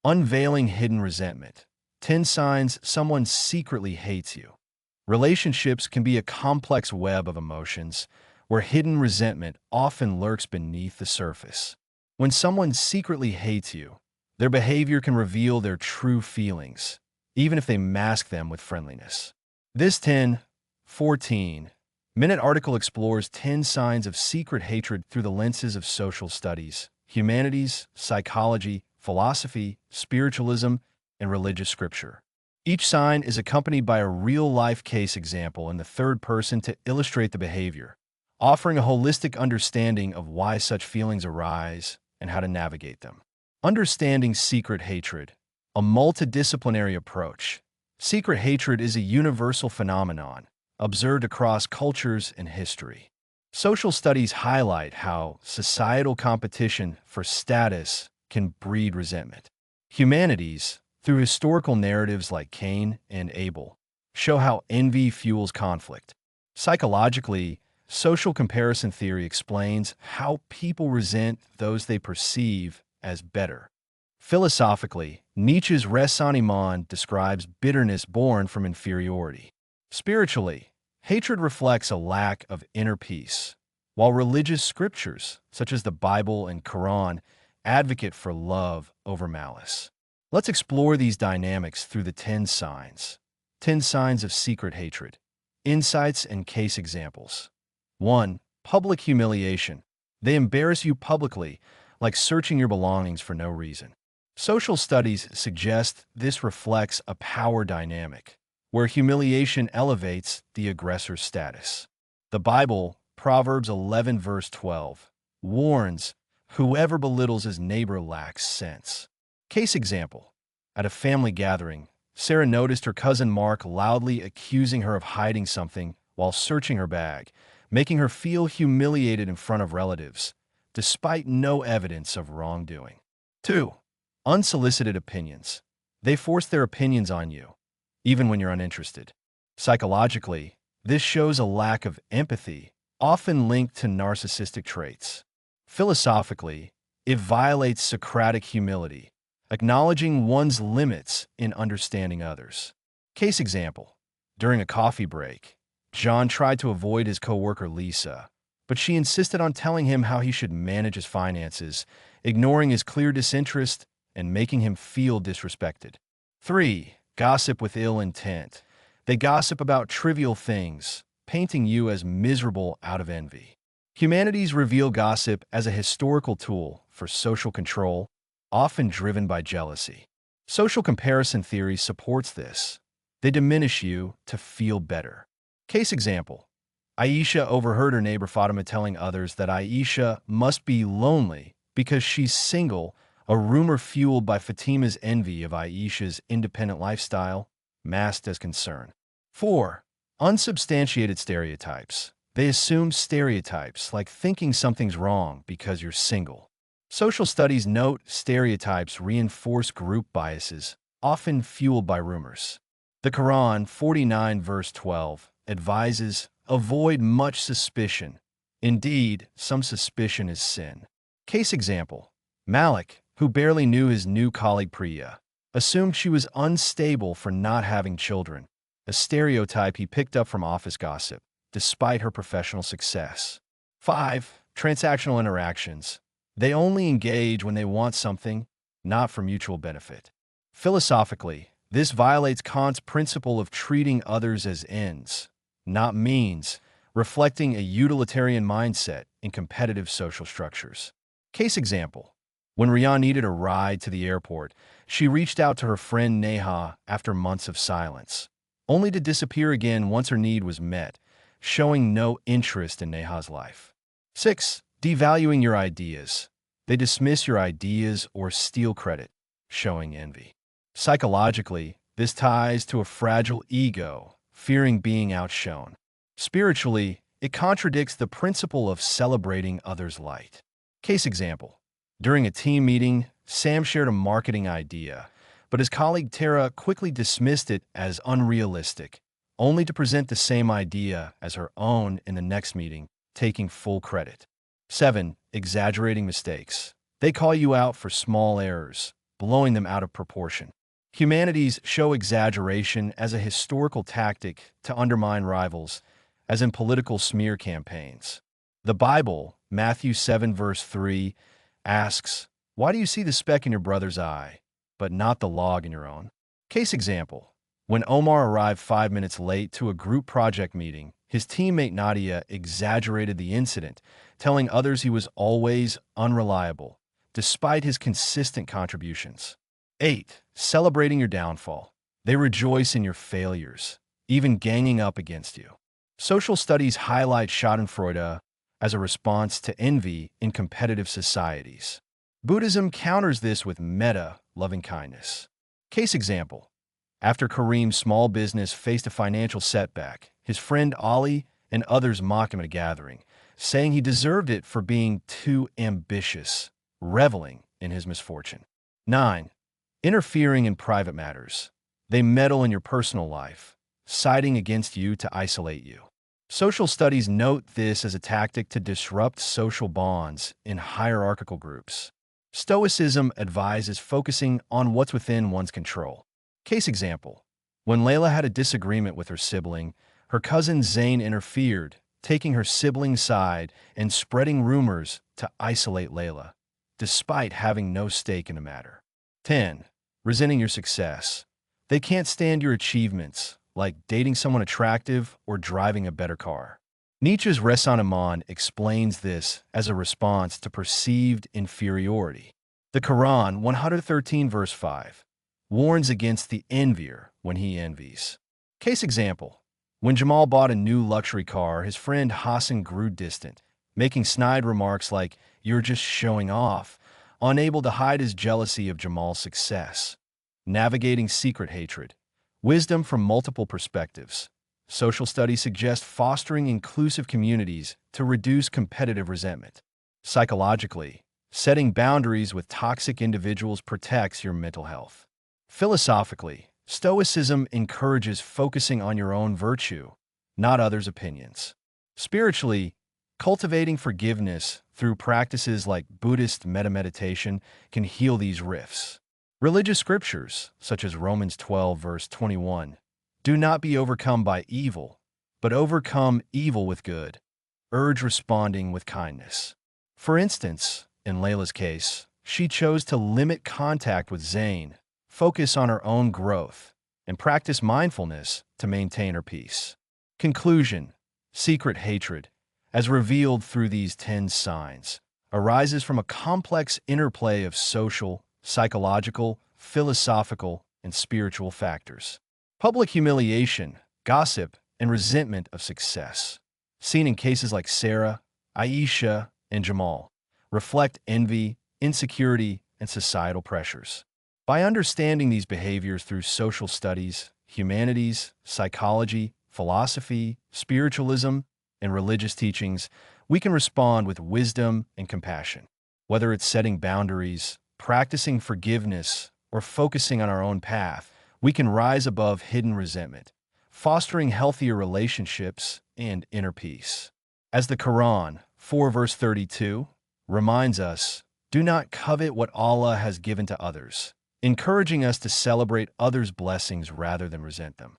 Unveiling hidden resentment. 10 signs someone secretly hates you. Relationships can be a complex web of emotions where hidden resentment often lurks beneath the surface. When someone secretly hates you, their behavior can reveal their true feelings, even if they mask them with friendliness. This 14-minute article explores 10 signs of secret hatred through the lenses of social studies, humanities, psychology, philosophy, spiritualism, and religious scripture. Each sign is accompanied by a real-life case example in the third person to illustrate the behavior, offering a holistic understanding of why such feelings arise and how to navigate them. Understanding secret hatred, a multidisciplinary approach. Secret hatred is a universal phenomenon, observed across cultures and history. Social studies highlight how societal competition for status can breed resentment. Humanities, through historical narratives like Cain and Abel, show how envy fuels conflict. Psychologically, social comparison theory explains how people resent those they perceive as better. Philosophically, Nietzsche's ressentiment describes bitterness born from inferiority. Spiritually, hatred reflects a lack of inner peace, while religious scriptures, such as the Bible and Quran, advocate for love over malice. Let's explore these dynamics through the 10 signs. 10 signs of secret hatred. Insights and case examples. 1. Public humiliation. They embarrass you publicly, like searching your belongings for no reason. Social studies suggest this reflects a power dynamic, where humiliation elevates the aggressor's status. The Bible, Proverbs 11 verse 12, warns, "Whoever belittles his neighbor lacks sense." Case example. At a family gathering, Sarah noticed her cousin Mark loudly accusing her of hiding something while searching her bag, making her feel humiliated in front of relatives, despite no evidence of wrongdoing. 2. Unsolicited opinions. They force their opinions on you, even when you're uninterested. Psychologically, this shows a lack of empathy, often linked to narcissistic traits. Philosophically, it violates Socratic humility, acknowledging one's limits in understanding others. Case example. During a coffee break, John tried to avoid his coworker Lisa, but she insisted on telling him how he should manage his finances, ignoring his clear disinterest and making him feel disrespected. 3. Gossip with ill intent. They gossip about trivial things, painting you as miserable out of envy. Humanities reveal gossip as a historical tool for social control, often driven by jealousy. Social comparison theory supports this. They diminish you to feel better. Case example. Aisha overheard her neighbor Fatima telling others that Aisha must be lonely because she's single, a rumor fueled by Fatima's envy of Aisha's independent lifestyle, masked as concern. 4. Unsubstantiated stereotypes. They assume stereotypes, like thinking something's wrong because you're single. Social studies note stereotypes reinforce group biases, often fueled by rumors. The Quran, 49 verse 12, advises, "Avoid much suspicion. Indeed, some suspicion is sin." Case example. Malik, who barely knew his new colleague Priya, assumed she was unstable for not having children, a stereotype he picked up from office gossip, despite her professional success. 5. Transactional interactions. They only engage when they want something, not for mutual benefit. Philosophically, this violates Kant's principle of treating others as ends, not means, reflecting a utilitarian mindset in competitive social structures. Case example. When Rian needed a ride to the airport, she reached out to her friend Neha after months of silence, only to disappear again once her need was met, showing no interest in Neha's life. 6. Devaluing your ideas. They dismiss your ideas or steal credit, showing envy. Psychologically, this ties to a fragile ego, fearing being outshone. Spiritually, it contradicts the principle of celebrating others' light. Case example. During a team meeting, Sam shared a marketing idea, but his colleague Tara quickly dismissed it as unrealistic, only to present the same idea as her own in the next meeting, taking full credit. 7. Exaggerating mistakes. They call you out for small errors, blowing them out of proportion. Humanities show exaggeration as a historical tactic to undermine rivals, as in political smear campaigns. The Bible, Matthew 7 verse 3, asks, "Why do you see the speck in your brother's eye, but not the log in your own?" Case example. When Omar arrived 5 minutes late to a group project meeting, his teammate Nadia exaggerated the incident, telling others he was always unreliable, despite his consistent contributions. 8. Celebrating your downfall. They rejoice in your failures, even ganging up against you. Social studies highlight schadenfreude as a response to envy in competitive societies. Buddhism counters this with metta, loving-kindness. Case example. After Kareem's small business faced a financial setback, his friend Ali and others mocked him at a gathering, saying he deserved it for being too ambitious, reveling in his misfortune. 9. Interfering in private matters. They meddle in your personal life, siding against you to isolate you. Social studies note this as a tactic to disrupt social bonds in hierarchical groups. Stoicism advises focusing on what's within one's control. Case example. When Layla had a disagreement with her sibling, her cousin Zayn interfered, taking her sibling's side and spreading rumors to isolate Layla, despite having no stake in the matter. 10. Resenting your success. They can't stand your achievements, like dating someone attractive or driving a better car. Nietzsche's Resentment explains this as a response to perceived inferiority. The Quran, 113 verse 5, warns against the envier when he envies. Case example. When Jamal bought a new luxury car, his friend Hassan grew distant, making snide remarks like, "You're just showing off," unable to hide his jealousy of Jamal's success. Navigating secret hatred. Wisdom from multiple perspectives. Social studies suggest fostering inclusive communities to reduce competitive resentment. Psychologically, setting boundaries with toxic individuals protects your mental health. Philosophically, Stoicism encourages focusing on your own virtue, not others' opinions. Spiritually, cultivating forgiveness through practices like Buddhist meditation can heal these rifts. Religious scriptures, such as Romans 12 verse 21, "Do not be overcome by evil, but overcome evil with good," urge responding with kindness. For instance, in Layla's case, she chose to limit contact with Zayn, focus on her own growth, and practice mindfulness to maintain her peace. Conclusion. Secret hatred, as revealed through these 10 signs, arises from a complex interplay of social, psychological, philosophical, and spiritual factors. Public humiliation, gossip, and resentment of success, seen in cases like Sarah, Aisha, and Jamal, reflect envy, insecurity, and societal pressures. By understanding these behaviors through social studies, humanities, psychology, philosophy, spiritualism, and religious teachings, we can respond with wisdom and compassion. Whether it's setting boundaries, practicing forgiveness, or focusing on our own path, we can rise above hidden resentment, fostering healthier relationships and inner peace. As the Quran, 4 verse 32, reminds us, "Do not covet what Allah has given to others," encouraging us to celebrate others' blessings rather than resent them.